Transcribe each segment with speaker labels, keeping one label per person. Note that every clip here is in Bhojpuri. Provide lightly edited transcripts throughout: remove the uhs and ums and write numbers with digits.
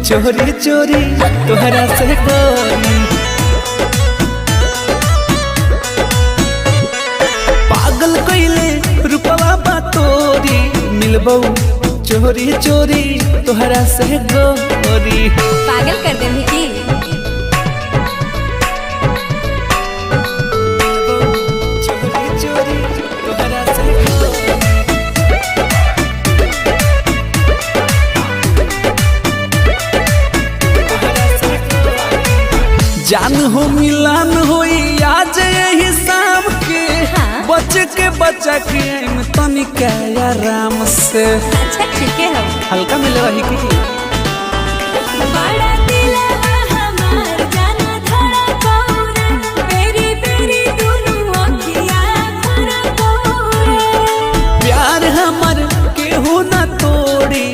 Speaker 1: चोरी चोरी तोहरा से गोरी। पागल कइले रूपवा बा तोरी, मिलबो चोरी चोरी तोहरा से गोरी।
Speaker 2: पागल कर दे की
Speaker 1: जान हो मिलान होई आज यही शाम के।
Speaker 2: हाँ?
Speaker 1: बचा के तनिका आराम से।
Speaker 2: अच्छा ठीक है
Speaker 1: हल्का मिले रही की
Speaker 2: बड़ा दिलवा हमार जाना धड़ा कौरे, तेरी तेरी दोनों अखियां धड़ा कौरे।
Speaker 1: प्यार हमर केहू न तोड़ी।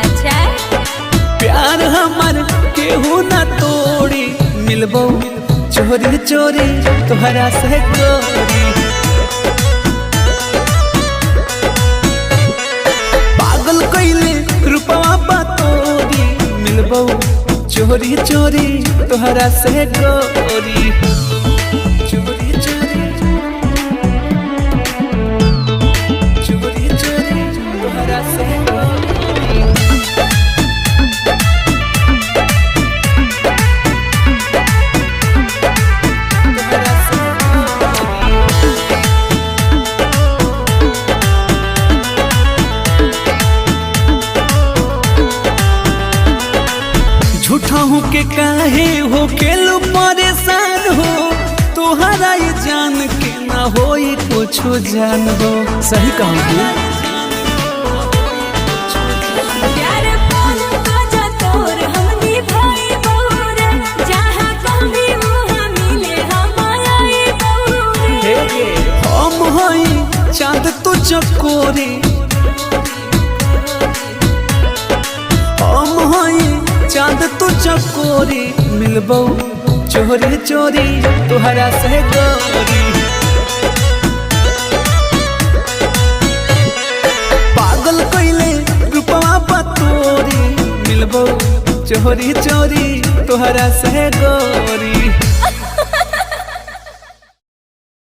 Speaker 2: अच्छा
Speaker 1: प्यार हमर केहू न तोड़ी, मिलबो चोरी चोरी तोहरा से गोरी। पागल कइले रूपवा बा तोरी, मिलबो चोरी चोरी तोहरा से गोरी। चोरी चोरी चोरी चोरी तोहरा से गोरी। झूठा हूँ के काहे हो केलू परेशान हो, तोहरा ये जान के ना होई कुछ जान हो। सही कहूँ
Speaker 2: प्यार पाल बाजा तोर हमनी भाई बौरे, जहाँ कभी वहाँ मिले हम आई बौरे।
Speaker 1: हम हई चाँद तो चकोरी, हम हई चाँद तो चकोरी, मिलबो चोरी चोरी तोहरा से गोरी। पागल कइले रूपवा बा तोरी, मिलबो चोरी चोरी तोहरा से गोरी।